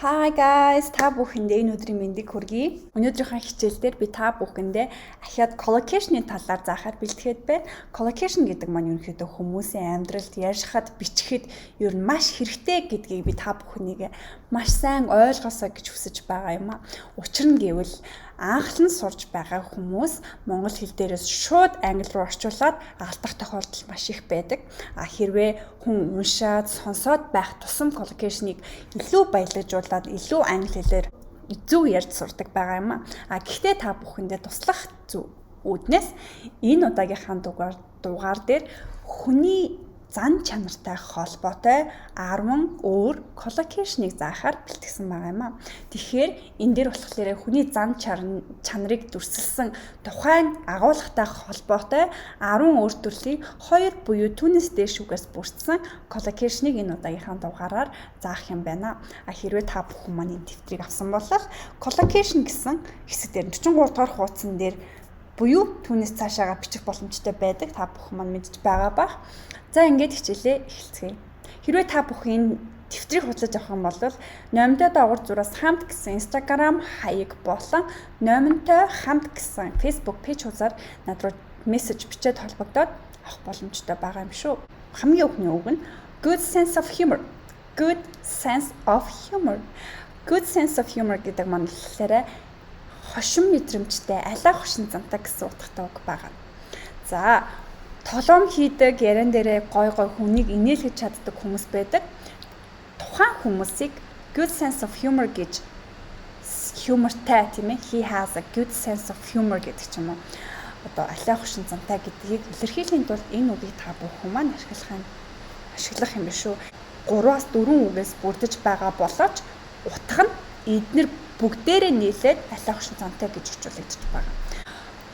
Hi guys, та бүхэндээ энэ өдрийн мэндийг хүргэе. Өнөөдрийнхөө хичээлдээр би та бүхэндээ ахиад collocation-ы талаар заахаар бэлтгэхэд байна. Collocation гэдэг маань ерөнхийдөө хүмүүсийн амьдралд ярьхад, бичихэд ер нь маш хэрэгтэй гэдгийг би та бүхнийг маш сайн ойлгосоо гэж хүсэж байгаа юм а. Учир нь гэвэл анхлан сурж байгаа хүмүүс монгол хэл дээрээс шууд англи руу орчуулад алдах тохиолдол маш их байдаг. Хэрвээ хүн уншаад, сонсоод байх тусам collocation-ыг илүү баялагжуулаад илүү англи хэлээр зөв ярьж сурдаг байгаа юм а. Гэхдээ та бүхэндээ туслах үүднээс энэ удаагийнхаа дугаар дээр хүний зан чанартай холбоотой 10 өөр collocation-ыг заахаар бэлтгэсэн байгаа юм а. Тэгэхээр энэ дээр болохоор хүний зан чанарыг дүрсэлсэн тухайн агуулгатай холбоотой 10 өөр төрлийн 2 буюу түүнээс дээш үгээс бүрдсэн collocation-ыг энэ удаагийнхаа дугаараар заах юм байна. Хэрвээ та бүхэн маань энэ дэвтрийг авсан бол collocation гэсэн хэсэг дээр 43 дугаар хуудсан дээр буюу түүнээс цаашаага бичих боломжтой байдаг. Та бүхэн маань мэдж байгаа бах. За ингээд хичээлээ эхэлцгээе. Хэрвээ та бүхэн дэвтрийг худалдаж авах юм бол номтой доогуур зураас хамт гэсэн Instagram хаяг болон номтой хамт гэсэн Facebook пэйж хуудасаар над руу мессеж бичээд холбогдоод авах боломжтой байгаа юм шүү. Хамгийн өгний үг нь good sense of humor. Good sense of humor. Good sense of humor гэдэг маань болохоор хошин мэдрэмжтэй, алаа хошин зантай гэсэн утгатай үг байгаа. За толом хийдэг, яран дээрээ гой хүнийг инээлгэж чаддаг хүмүүс байдаг. Тухайн хүмүүсийг good sense of humor гэж humorтай тийм ээ. He has a good sense of humor гэдэг ч юм уу. Одоо алаа хошин зантай гэдгийг илэрхийлэхийн тулд энэ үгийг та бүхэн маань ашиглах юм биш үү? 3-аас 4 үгээс бүрдэж байгаа боловч утга нь эдгээр бүгдээрээ нийлээд алаа хошин зантай гэж орчуулагдаж байгаа.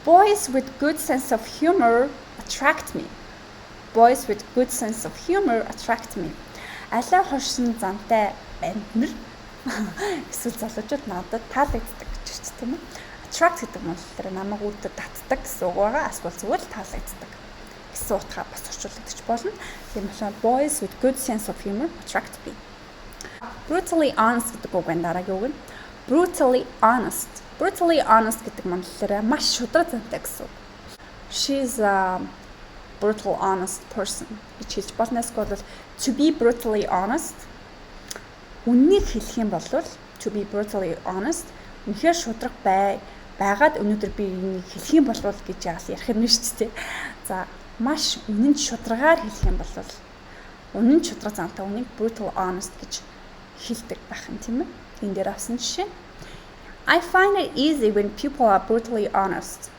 Boys with good sense of humor attract me. Boys with good sense of humor attract me. Алаа хошин зантай банднэр эсвэл залуучууд надад таалагддаг гэж байна тийм ээ. Attract гэдэг нь болохоор намайг үүдэд татдаг гэсэн үг байгаа. Эсвэл зүгээр л таалагддаг гэсэн утгаар бас орчуулагдаж болно. Тийм болохоор boys with good sense of humor attract me. Brutally honest гэдэг үг байна дараагийн үг нь. Brutally honest. Brutally honest гэдэг нь болохоор маш шудраг зантай гэсэн үг. She's a brutal honest person. гэж хэлж болно. Эсвэл to be brutally honest. Үннийг хэлэх юм бол to be brutally honest үнэхээр шудраг байгаад өнөөдөр би энийг хэлэх юм бол гэж ярих юм шүү дээ. За маш үнэн шударгаар хэлэх юм бол үнэн шудраг зантай үнийг brutal honest гэж хэлдэг байх юм тийм ээ. Энэ дээр авсан жишээ. I find it easy when people are brutally honest.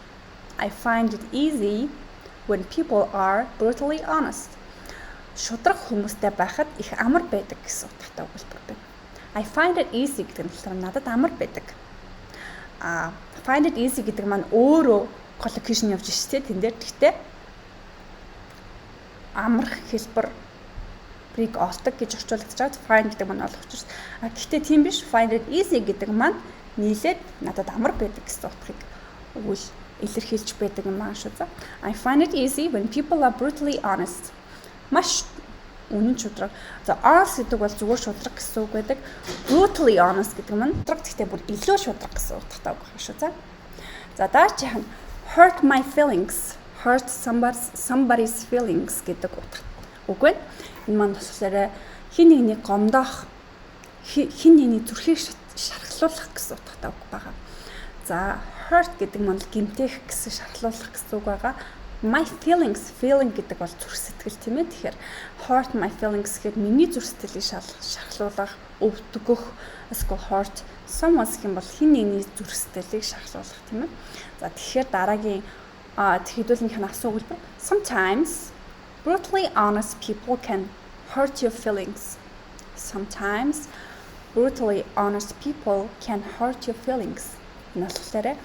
I find it easy when people are brutally honest. Шудраг хүмүүстэй байхад их амар байдаг гэсэн утгатай өгүүлбэр байна. I find it easy гэдэг нь болохоор надад амар байдаг. Find it easy гэдэг маань өөрөө collocation явж штэ тэн дээр гэхдээ амарх хэлбэр бриг олдог гэж орчуулагдаж байгаа. Find гэдэг маань олох учраас. Гэхдээ тийм биш. Find it easy гэдэг маань нийлээд надад амар байдаг гэсэн утгыг илэрхийлж байдаг юм аа шүү за. I find it easy when people are brutally honest. Маш үнэн шудраг. За honest гэдэг бол зүгээр шудраг гэсэн үг байдаг. Brutally honest гэдэг нь шудраг гэхдээ бүр илүү шудраг гэсэн утгатай үг байна шүү за. За даачийн hurt my feelings. Hurt somebody's feelings гэдэг үг байна. Энэ маань болохоор хин нэгний гомдоох, хин нэгний зүрхийг шархлуулах гэсэн утгатай үг байгаа. За hurt гэдэг нь гэмтэх гэсэн шархлуулах гэсэн үг байгаа. My feelings, feeling гэдэг бол зүрх сэтгэл тийм ээ. Тэгэхээр hurt my feelings гэхэд миний зүрх сэтгэлийг шархлуулах, өвдгөх, эсвэл hurt someone гэх юм бол хин нэгний зүрх сэтгэлийг шархлуулах тийм ээ. За тэгэхээр дараагийн хэдүүлнийх нь авсан өгүүлбэр. Sometimes brutally honest people can hurt your feelings. Sometimes brutally honest people can hurt your feelings. Энэ болохоор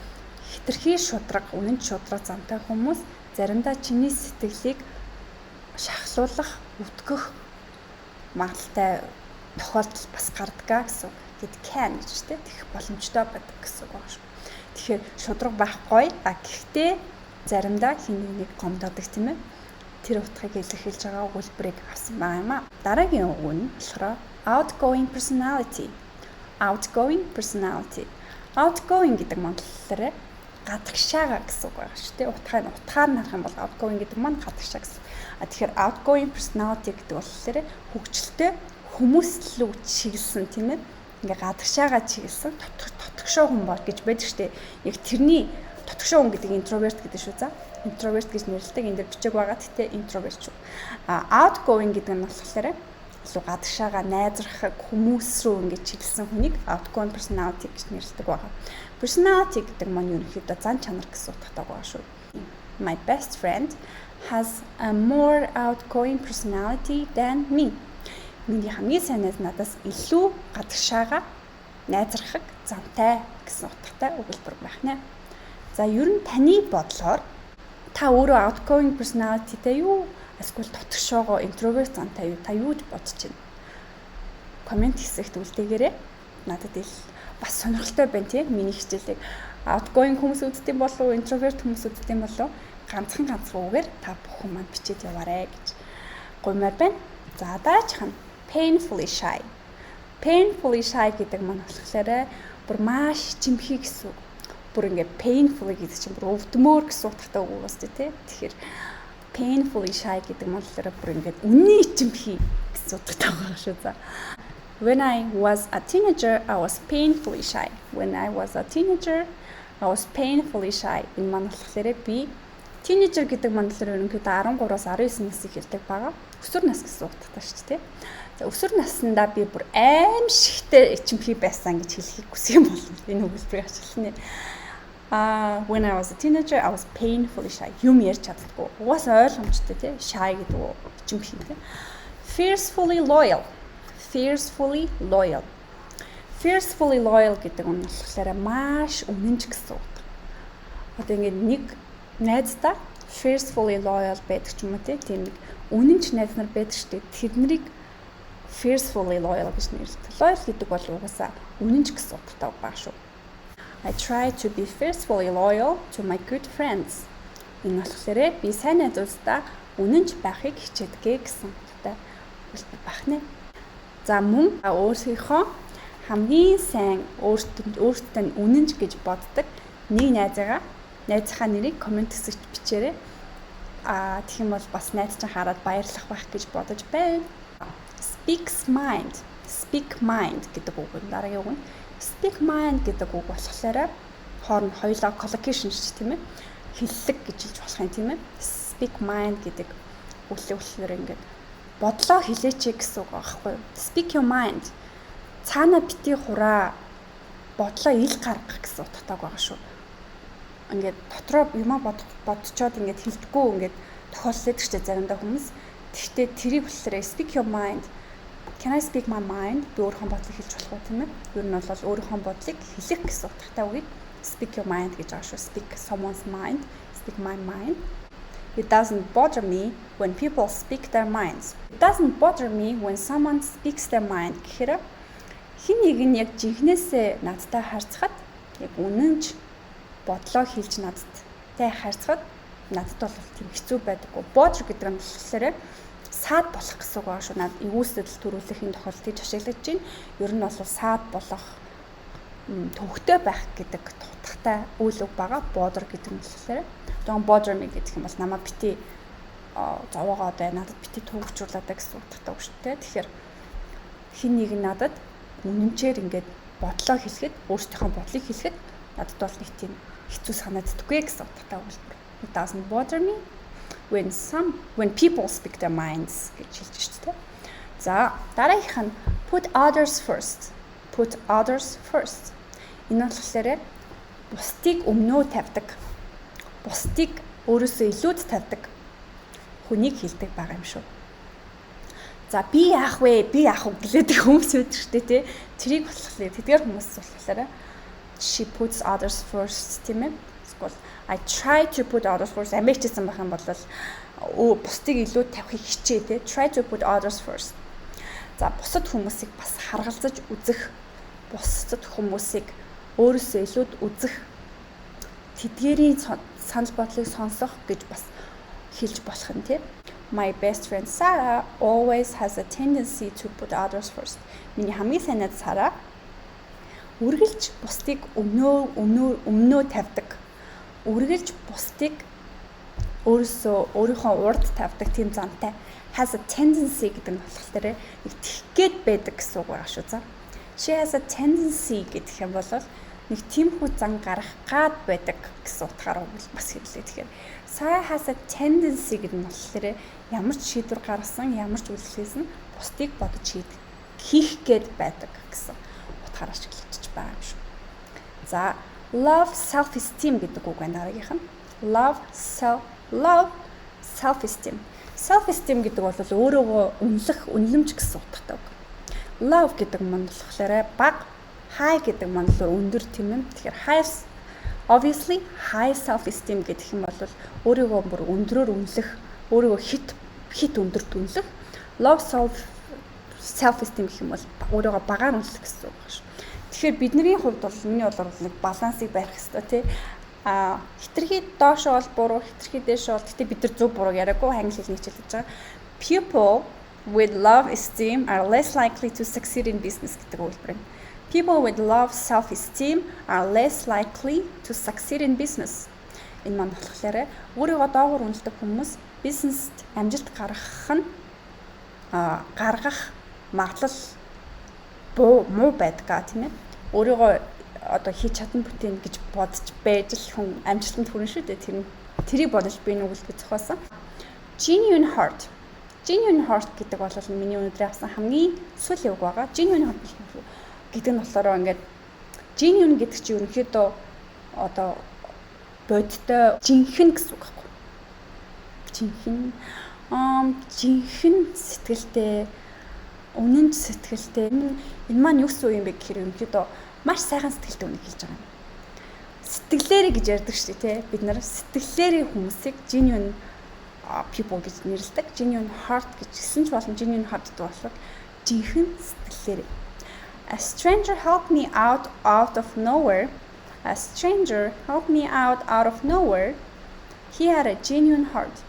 хитрхи шудраг, үнэн шудраг зантай хүмүүс заримдаа чиний сэтгэлийг шахлуулах, өвдгөх магадaltaй тохиолдол бас гардаг гэсэн үг. Гэт can гэж тийм тэгэх боломжтой байдаг гэсэн үг байна шүү. Тэгэхээр шудраг байхгүй, гэхдээ заримдаа хин нэгнийг гомдоодаг тийм ээ. Тэр утгыг илэрхийлж байгаа өгүүлбэрийг авсан байгаа юм а. Дараагийн үг нь болохоор outgoing personality. outgoing personality. Outgoing гэдэг монголоор гадагшаага гэсэн үг байгаа шүү дээ. Утгаар нь харах юм бол outgoing гэдэг маань гадагшаа гэсэн. Тэгэхээр outgoing personality гэдэг болохоор хөгжилтэй хүмүүс лүү чиглэсэн тийм ээ. Ингээ гадагшаага чиглэсэн тотгошоо хүн бол гэж байдаг шүү дээ. Яг тэрний тотгошоо хүн гэдэг introvert гэдэг шүү за. Introvert гэж нэрлэдэг. Энд дээр бичиг байгаа. Тэгтээ introvert шүү. Outgoing гэдэг нь болохоор илүү гадагшаага найзрахаг хүмүүс рүү ингээд чиглэсэн хүнийг outgoing personality гэж нэрлэдэг байгаа. Personality гэдэг маань ерөнхийдөө зан чанар гэсэн утгатай байгаа шүү. My best friend has a more outgoing personality than me. Миний хамгийн сайн найз надаас илүү гадагшаага найзрахаг зантай гэсэн утгатай өгүүлбэр байна. За ер нь таны бодлоор та өөрөө outgoing personality-тэй юу? Эсвэл тотгошоогоо introvert зантай юу? Та юу гэж бодож байна? Коммент хэсэгт үлдээгээрэй. Надад ил бас сонирхолтой байна тийм миний хичээлийг outgoing хүмүүс үздэг болов уу, introvert хүмүүс үздэг болов уу? Ганцхан үгээр та бүхэн маань бичээд яваарэ гэж гуймаар байна. За даачхан painfully shy. Painfully shy гэдэг маань болохоор бүр маш чимхий гэсэн үг. Бүр ингээд painfully гэдэг чинь бүр өвдмөр гэсэн утгатай үг байна тийм. Тэгэхээр painfully shy гэдэг маань болохоор бүр ингээд үнний чимхий гэсэн утгатай байгаа шүү за. When I was a teenager, I was painfully shy. When I was a teenager, I was painfully shy. Энэ маань болохоор би teenager гэдэг маань болохоор ерөнхийдөө 13-аас 19 насыг хэлдэг байгаа. Өсвөр нас гэсэн утгатай шүү дээ. За өсвөр наснда би бүр аимшигтэй чимхий байсан гэж хэлхийг хүсэх юм бол энэ өгүүлбэрийг ашиглана. When I was a teenager, I was painfully shy. Юм ярьж чаддаггүй. Угаасаа ойлгомжтой тий. Shy гэдэг үг чимхий тий. Fiercely loyal. Fiercely loyal. Fiercely loyal гэдэг нь болохоор маш үнэнч гэсэн үг. Одоо ингээд нэг найздаа fiercely loyal байдаг ч юм уу тийм нэг үнэнч найз нар байдаг шүү дээ. Тэднийг fiercely loyal гэж нэрлэдэг. Loyal гэдэг бол угаасаа үнэнч гэсэн утгатай баг шүү. I try to be fiercely loyal to my good friends. Энэ болохоор би сайн найзуудтай үнэнч байхыг хичээдэг гэсэн утгатай хэлбэр байна. За мөн өөрсдийнхөө хамгийн сайн өөртөө үнэнч гэж боддог нэг найзынхаа нэрийг коммент хэсэгт бичээрэй. Тэгэх юм бол бас найз чинь хараад баярлах байх гэж бодож байна. Speak mind гэдэг үг нь дараагийн үг нь. Speak mind гэдэг үг болохоор хооронд хоёулаа collocation шүү тийм ээ. Хэллэг гэж хэлж болох юм тийм ээ. Speak mind гэдэг үгтэй болохоор ингээд бодлоо хэлээч гэсэн үг аахгүй. Speak your mind. Цаана бити хураа бодлоо ил гаргах гэсэн утгатай байгаа шүү. Ингээд дотроо юмаа бодцоод ингээд хэлдэггүй ингээд тохиолддог ч заримдаа хүмүүс. Тэгвэл тэрийг болохоор speak your mind. Can I speak my mind? Би өөрийнхөө бодлыг хэлж болох уу тийм ээ? Ер нь бол өөрийнхөө бодлыг хэлэх гэсэн утгатай үгийг speak your mind гэж байгаа шүү. Speak someone's mind. Speak my mind. It doesn't bother me when people speak their minds. It doesn't bother me when someone speaks their mind. Гэхээр хин нэг нь яг жинхнээсээ надтай харьцахад яг үнэнч бодлоо хэлж надтай харьцахад надад бол тийм хэцүү байдаггүй. Bother гэдэг нь болохоор саад болох гэсэн үг аа шүү. Над эвүүсдэл төрүүлэхийн тохиолдлыг ашиглаж байна. Ер нь бол саад болох төвхтэй байх гэдэг утгатай үйл үг байгаа. Bother гэдэг нь болохоор Don't bother me гэдэг юм бол намаа бити зовоогоо дэ надад бити төвөгжүүлээд гэсэн утгатай үг шүү дээ. Тэгэхээр хин нэг нь надад үнэмчээр ингээд бодлоо хэлэхэд өөрсдийнхөө бодлыг хэлэхэд надад бол нэг тийм хэцүү санагддаггүй гэсэн утгатай үг. It doesn't bother me when people speak their minds гэж хэлж шүү дээ. За дараагийнх нь put others first. Put others first. Энэ болохоор бусдыг өмнөө тавьдаг. Бусдыг өөрөөсөө илүүд тавьдаг хүнийг хэлдэг байгаа юм шүү. За би яах вэ? Би яах вэ гэлээдэг хүмүүс байдаг шүү дээ тий. Тэрийг болохоор тэдгээр хүмүүс болохоор she puts others first тийм ээ. Эсвэл I try to put others first. Америкчсан байх юм бол бусдыг илүүд тавихыг хичээ тий. Try to put others first. За бусад хүмүүсийг бас харгалзаж үзэх, бусад хүмүүсийг өөрөөсөө илүүд үзэх тэдгээрийн санал бодлыг сонсох гэж бас хэлж болох юм тий. My best friend Sarah always has a tendency to put others first. Миний хамгийн сайн найз Сара Үргэлж бусдыг өмнөө тавьдаг. Үргэлж бусдыг өөрийнхөө урд тавьдаг тийм зантай. Has a tendency гэдэг нь болохоор нэг тэггээд байдаг гэсэн үг байгаа шүү. She has a tendency гэдэг юм бол нэг тиймхүү зан гарах гад байдаг гэсэн утгаараа бас хэллээ. Тэгэхээр Sarah has a tendency гэдэг нь болохоор ямар ч шийдвэр гаргасан, ямар ч үйлдэл хийсэн бусдыг бодож хийх гээд байдаг гэсэн утгаараа ашиглаж байгаа юм шүү. За, love self-esteem гэдэг үг байна дараагийнх нь. Love self-esteem. Self-esteem гэдэг бол өөрийгөө үнэлэмж гэсэн утгатай үг. Love гэдэг нь болохоор бага, high гэдэг нь өндөр тийм юм. Тэгэхээр obviously high self-esteem гэдэг юм бол өөрийгөө бүр өндрөөр үнэлэх, өөрийгөө хит өндөрт үнэлэх. Love self-esteem гэх юм бол өөрийгөө багаар үнэлэх гэсэн үг байна шүү. Тэгэхээр бидний хувьд бол миний бол нэг балансыг барих хэрэгтэй тий. Хитрхи доош бол буруу, хитрхи дээш бол гэтээ бид нар зөв буруу яриаггүй англи хэлний хичээлж байгаа. People with love esteem are less likely to succeed in business гэдэг үйлдэл. People with low self-esteem are less likely to succeed in business. Энэ маань болохоор өөрийгөө доогуур үнэлдэг хүмүүс бизнест амжилт гаргах магадлал муу байдаг тийм ээ. Өөрийгөө одоо хийж чадна бүтээн гэж бодож байж л хүн амжилтанд хүрнэ шүү дээ. Тэрийг бодож би нэг үйл зохиосон. Genuine heart гэдэг бол миний өнөөдөр авсан хамгийн сүүлийн үг байгаа. Genuine heart гэдэг нь болохоор ингээд genuine гэдэг чинь ерөнхийдөө одоо бодтой жинхэнэ гэсэн үг байхгүй. Жинхэнэ сэтгэлтэй, үнэн сэтгэлтэй. Энэ маань юу гэсэн үг юм бэ гэхээр ерөнхийдөө маш сайхан сэтгэлтэй үнийг хэлж байгаа юм. Сэтгэлээрээ гэж ярьдаг шүү дээ, тий. Бид нар сэтгэлээрээ хүмүүсийг genuine people гэж нэрлэдэг. Genuine heart гэж хэлсэн ч болно, genuine heart гэдэг болохоор жинхэнэ сэтгэлээрээ. A stranger helped me out of nowhere. He had a genuine heart.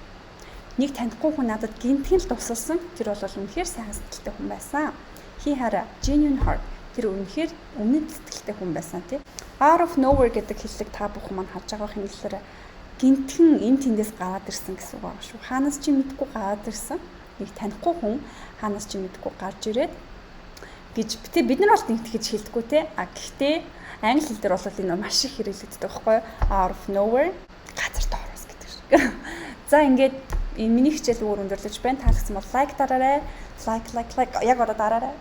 Нэг танихгүй хүн надад гинтхэн л тусалсан. Тэр бол үнэхээр сайхан сэтгэлтэй хүн байсан. He had a genuine heart. Тэр үнэхээр үнэн сэтгэлтэй хүн байсан тий. Out of nowhere гэдэг хэллэг та бүхэн маань харж байгаа юм хэлээр гинтхэн энэ тэндээс гараад ирсэн гэсэн үг байна шүү. Хаанаас ч мэдгүй гараад ирсэн. Нэг танихгүй хүн хаанаас ч мэдгүй гарч ирээд гэж бид нар бол тэгж хэлдэггүй те. Гэхдээ англи хэл дээр бол энэ маш их хэрэглэгддэг байхгүй юу? Out of nowhere газар доороос гэдэг шиг. За ингээд энэ миний хичээл өөр өндөрлөж байна. Таалагдсан бол лайк дараарай. Лайк яг одоо дараарай.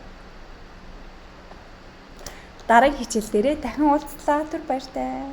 Дараагийн хичээл дээрээ дахин уулзлаа. Түр баяртай.